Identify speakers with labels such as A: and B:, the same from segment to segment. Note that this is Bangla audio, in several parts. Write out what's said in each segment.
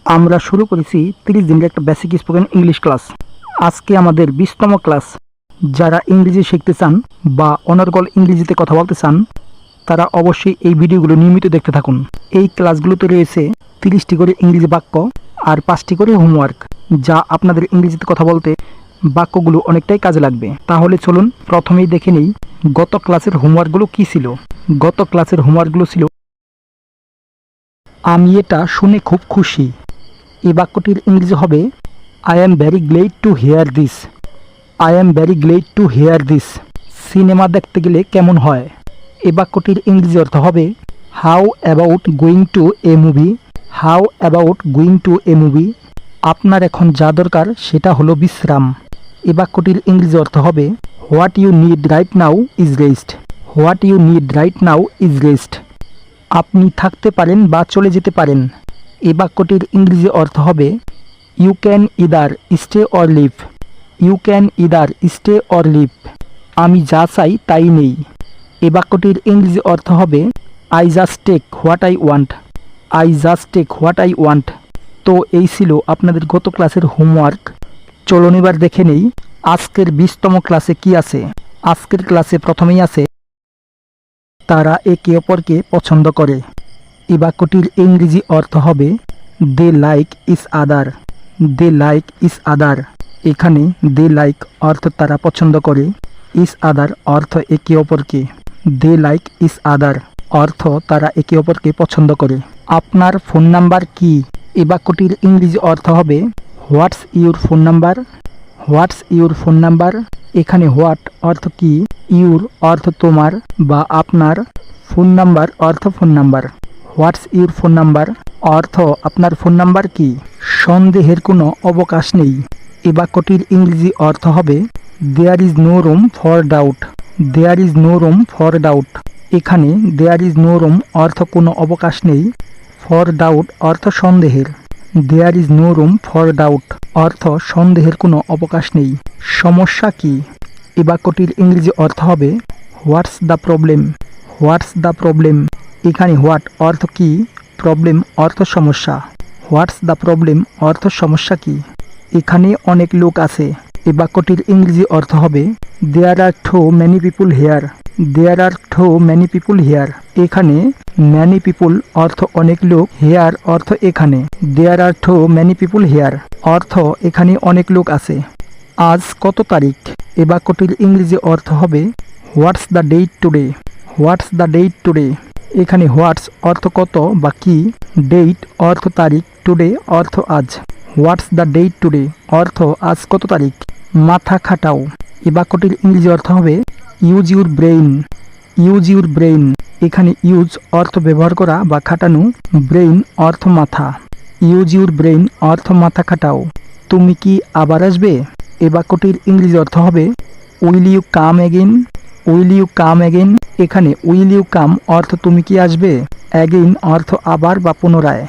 A: আমরা শুরু করেছি 30 দিনের একটা বেসিক স্পোকেন ইংলিশ ক্লাস। আজকে আমাদের 20তম ক্লাস। যারা ইংরেজি শিখতে চান বা অনর্গল ইংরেজিতে কথা বলতে চান তারা অবশ্যই এই ভিডিওগুলো নিয়মিত দেখতে থাকুন। এই ক্লাসগুলোতে রয়েছে 30টি করে ইংরেজি বাক্য আর 5টি করে হোমওয়ার্ক, যা আপনাদের ইংরেজিতে কথা বলতে বাক্যগুলো অনেকটাই কাজে লাগবে। তাহলে চলুন প্রথমেই দেখে নেই গত ক্লাসের হোমওয়ার্কগুলো কী ছিল। গত ক্লাসের হোমওয়ার্কগুলো ছিল, আমি এটা শুনে খুব খুশি। এই বাক্যটির ইংরেজি হবে I am very glad to hear this. I am very glad to hear this. Cinema দেখতে গেলে কেমন হয়? এই বাক্যটির ইংরেজি অর্থ হবে how about going to a movie. How about going to a movie. আপনার এখন যা দরকার সেটা হলো বিশ্রাম। এই বাক্যটির ইংরেজি অর্থ হবে what you need right now is rest. What you need right now is rest. আপনি থাকতে পারেন বা চলে যেতে পারেন। এই বাক্যটির ইংরেজি অর্থ হবে you can either stay or leave. You can either stay or leave. আমি যা চাই তাই নেই। এই বাক্যটির ইংরেজি অর্থ হবে I just take what I want. I just take what I want. তো এই ছিল আপনাদের গত ক্লাসের হোমওয়ার্ক। চলুন এবার দেখে নেই আজকের 20তম ক্লাসে কি আছে। আজকের ক্লাসে প্রথমেই আছে তারা একে অপরকে পছন্দ করে। এই বাক্যটির ইংরেজি অর্থ হবে দে লাইক ইচ আদার। দে লাইক ইচ আদার। এখানে দে লাইক অর্থ তারা পছন্দ করে, ইচ আদার অর্থ একে অপরকে। দে লাইক ইচ আদার অর্থ তারা একে অপরকে পছন্দ করে। আপনার ফোন নাম্বার কি? এই বাক্যটির ইংরেজি অর্থ হবে what's your phone number. What's your phone number. এখানে হোয়াট অর্থ কি, ইউর অর্থ তোমার বা আপনার, ফোন নাম্বার অর্থ phone number. What's your phone number অর্থ আপনার ফোন নাম্বার কি। সন্দেহের কোনো অবকাশ নেই। এই বাক্যটির ইংরেজি অর্থ হবে there is no room for doubt. There is no room for doubt. এখানে দেয়ার ইজ নো রুম অর্থ কোনো অবকাশ নেই, ফর ডাউট অর্থ সন্দেহের। There is no room for doubt অর্থ সন্দেহের কোনো অবকাশ নেই। সমস্যা কি? এই বাক্যটির ইংরেজি অর্থ হবে what's the problem. What's the problem. এখানে হোয়াট অর্থ কি, প্রবলেম অর্থ সমস্যা। হোয়াটস দ্য প্রবলেম অর্থ সমস্যা কি। এখানে অনেক লোক আছে। এই বাক্যটির ইংরেজি অর্থ হবে দেয়ার আর টু মেনি পিপুল হেয়ার। দেয়ার আর টু মেনি পিপুল হেয়ার। এখানে মেনি পিপুল অর্থ অনেক লোক, হেয়ার অর্থ এখানে। দেয়ার আর টু মেনি পিপুল হেয়ার অর্থ এখানে অনেক লোক আছে। আজ কত তারিখ? এই বাক্যটির ইংরেজি অর্থ হবে what's the date today. What's the date today. এখানে হোয়াটস অর্থ কত বা কি, ডেট অর্থ তারিখ, টুডে অর্থ আজ। হোয়াটস দ্য ডেট টুডে অর্থ আজ কত তারিখ। মাথা খাটাও। এই বাক্যটির ইংরেজি অর্থ হবে use your brain. Use your brain. এখানে ইউজ অর্থ ব্যবহার করা বা খাটানো, ব্রেইন অর্থ মাথা। ইউজ ইউর ব্রেইন অর্থ মাথা খাটাও। তুমি কি আবার আসবে? এই বাক্যটির ইংরেজি অর্থ হবে will you come again. Will you come again. এখানে উইল ইউ কাম অর্থ তুমি কি আসবে, এগেইন অর্থ আবার বা পুনরায়।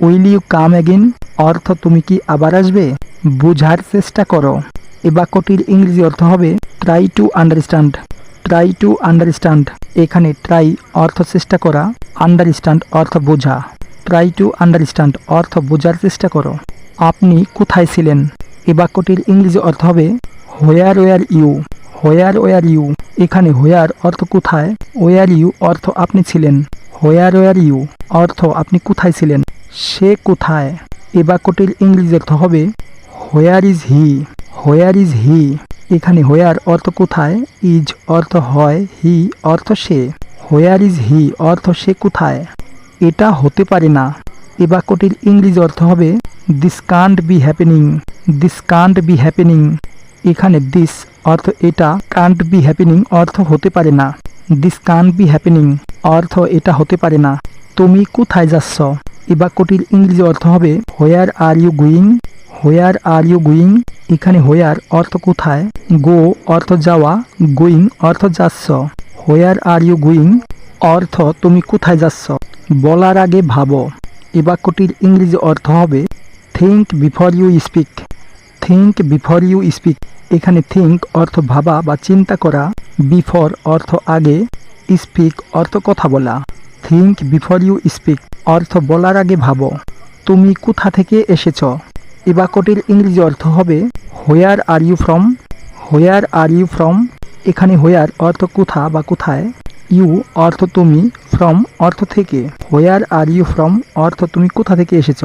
A: উইল ইউ কাম এগেইন অর্থ তুমি কি আবার আসবে। বুঝার চেষ্টা করো। এই বাক্যটির ইংরেজি অর্থ হবে try to understand. Try to understand. এখানে ট্রাই অর্থ চেষ্টা করা, আন্ডারস্ট্যান্ড অর্থ বোঝা। ট্রাই টু আন্ডারস্ট্যান্ড অর্থ বোঝার চেষ্টা করো। আপনি কোথায় ছিলেন? এই বাক্যটির ইংরেজি অর্থ হবে where were you. Where were you. এখানে হোয়ার অর্থ কোথায়, ওয়ার ইউ অর্থ আপনি ছিলেন। হোয়ার ওয়ার ইউ অর্থ আপনি কোথায় ছিলেন। সে কোথায়? এই বাক্যটির ইংরেজি অর্থ হবে where is he. Where is he. এখানে হোয়ার অর্থ কোথায়, ইজ অর্থ হয়, হি অর্থ সে। হোয়ার ইজ হি অর্থ সে কোথায়। এটা হতে পারে না। এই বাক্যটির ইংরেজি অর্থ হবে this can't be happening. This can't be happening. এখানে দিস অর্থ এটা, কান্ট বি হ্যাপেনিং অর্থ হতে পারে না। দিস কান্ট বি হ্যাপেনিং অর্থ এটা হতে পারে না। তুমি কোথায় যাচ্ছ? এই বাক্যটির ইংরেজি অর্থ হবে where are you going. Where are you going. এখানে হোয়ার অর্থ কোথায়, গো অর্থ যাওয়া, গোয়িং অর্থ যাচ্ছ। হোয়ার আর ইউ গোয়িং অর্থ তুমি কোথায় যাচ্ছ। বলার আগে ভাবো। এই বাক্যটির ইংরেজি অর্থ হবে think before you speak. Think before you speak. এখানে থিঙ্ক অর্থ ভাবা বা চিন্তা করা, বিফোর অর্থ আগে, স্পিক অর্থ কথা বলা। থিঙ্ক বিফোর ইউ স্পিক অর্থ বলার আগে ভাবো। তুমি কোথা থেকে এসেছ? এই বাক্যটির ইংরেজি অর্থ হবে where are you from. Where are you from. এখানে হোয়ার অর্থ কোথা বা কোথায়, ইউ অর্থ তুমি, ফ্রম অর্থ থেকে। হোয়ার আর ইউ ফ্রম অর্থ তুমি কোথা থেকে এসেছ।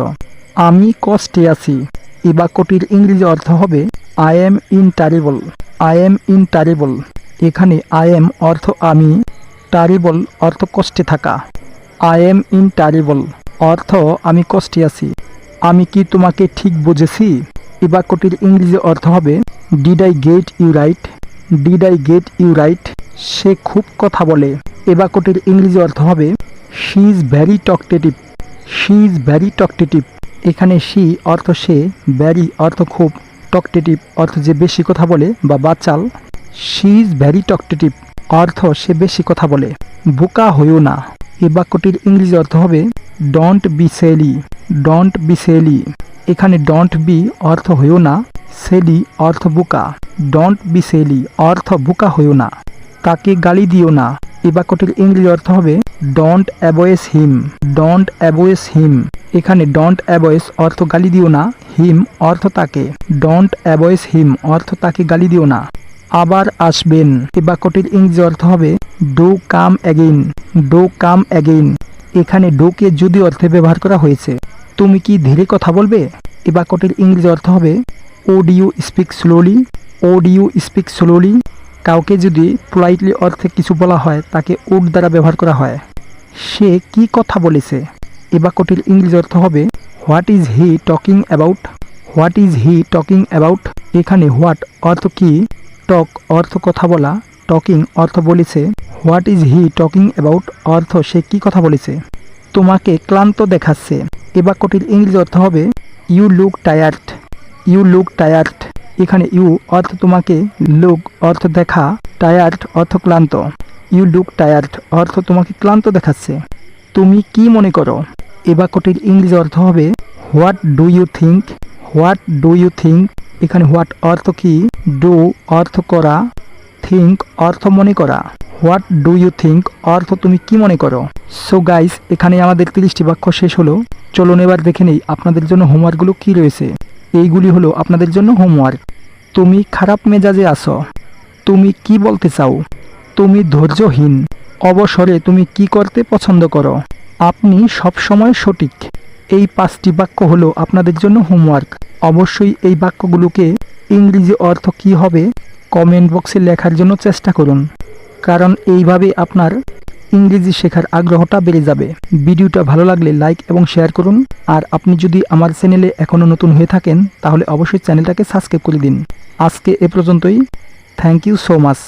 A: আমি কষ্টে আছি। এই বাক্যটির ইংরেজি অর্থ হবে I am in trouble. I am in trouble. এখানে আই এম অর্থ আমি, টারিবল অর্থ কষ্টে থাকা। আই এম ইন টারিবল অর্থ আমি কষ্টে আছি। আমি কি তোমাকে ঠিক বুঝেছি? এই বাক্যটির ইংরেজি অর্থ হবে did I get you right. Did I get you right. সে খুব কথা বলে। এই বাক্যটির ইংরেজি অর্থ হবে she is very talkative. She is very talkative. এখানে শি অর্থ সে, ভ্যারি অর্থ খুব, টকটেটিভ অর্থ যে বেশি কথা বলে বা বাচাল। শি ইজ ভ্যারি টকটেটিভ অর্থ সে বেশি কথা বলে। বোকা হইও না। এই বাক্যটির ইংরেজি অর্থ হবে don't be silly. Don't be silly. এখানে ডোন্ট বি অর্থ হইও না, সেলি অর্থ বোকা। ডোন্ট বি সেলি অর্থ বোকা হইও না। তাকে গালি দিও না। এই বাক্যটির ইংরেজি অর্থ হবে ডোন্ট অ্যাবয়েস হিম। ডোন্ট অ্যাবয়েস হিম। এখানে ডোন্ট অ্যাবয়েস অর্থ গালি দিও না, হিম অর্থ তাকে। ডোন্ট অ্যাবয়েস হিম অর্থ তাকে গালি দিও না। আবার আসবেন। এই বাক্যটির ইংরেজি অর্থ হবে do come again. Do come again. এখানে ডুকে যদি অর্থে ব্যবহার করা হয়েছে। তুমি কি ধীরে কথা বলবে? এই বাক্যটির ইংরেজি অর্থ হবে would you speak slowly. Would you speak slowly. কাউকে যদি পোলাইটলি অর্থে কিছু বলা হয় তাকে উড দ্বারা ব্যবহার করা হয়। সে কি কথা বলেছে? এই বাক্যটির ইংরেজি অর্থ হবে what is he talking about. What is he talking about. এখানে হোয়াট অর্থ কি, টক অর্থ কথা বলা, টকিং অর্থ বলেছে। What is he talking about অর্থ সে কি কথা বলেছে। তোমাকে ক্লান্ত দেখাচ্ছে। এই বাক্যটির ইংরেজি অর্থ হবে you look tired. You look tired. এখানে ইউ অর্থ তোমাকে, লুক অর্থ দেখা, টায়ার্ড অর্থ ক্লান্ত। ইউ লুক টায়ার্ড অর্থ তোমাকে ক্লান্ত দেখাচ্ছে। তুমি কি মনে করো? এই বাক্যটির ইংরেজি অর্থ হবে what do you think. What do you think. এখানে হোয়াট অর্থ কি, ডু অর্থ করা, থিঙ্ক অর্থ মনে করা। হোয়াট ডু ইউ থিঙ্ক অর্থ তুমি কি মনে করো। সো গাইস, এখানে আমাদের 30টি বাক্য শেষ হলো। চলুন এবার দেখে নেই আপনাদের জন্য হোমওয়ার্কগুলো কি রয়েছে। এইগুলি হলো আপনাদের জন্য হোমওয়ার্ক। তুমি খারাপ মেজাজে আছো। তুমি কি বলতে চাও? তুমি ধৈর্যহীন। অবসরে তুমি কি করতে পছন্দ করো? আপনি সবসময় সঠিক। এই 5টি বাক্য হলো আপনাদের জন্য হোমওয়ার্ক। অবশ্যই এই বাক্যগুলোকে ইংরেজি অর্থ কি হবে কমেন্ট বক্সে লেখার জন্য চেষ্টা করুন, কারণ এইভাবে আপনার ইংরেজি শেখার আগ্রহটা বেড়ে যাবে। ভিডিওটা ভালো লাগলে লাইক এবং শেয়ার করুন। আর আপনি যদি আমার চ্যানেলে এখনও নতুন হয়ে থাকেন তাহলে অবশ্যই চ্যানেলটাকে সাবস্ক্রাইব করে দিন। আজকে এ পর্যন্তই। Thank you so much.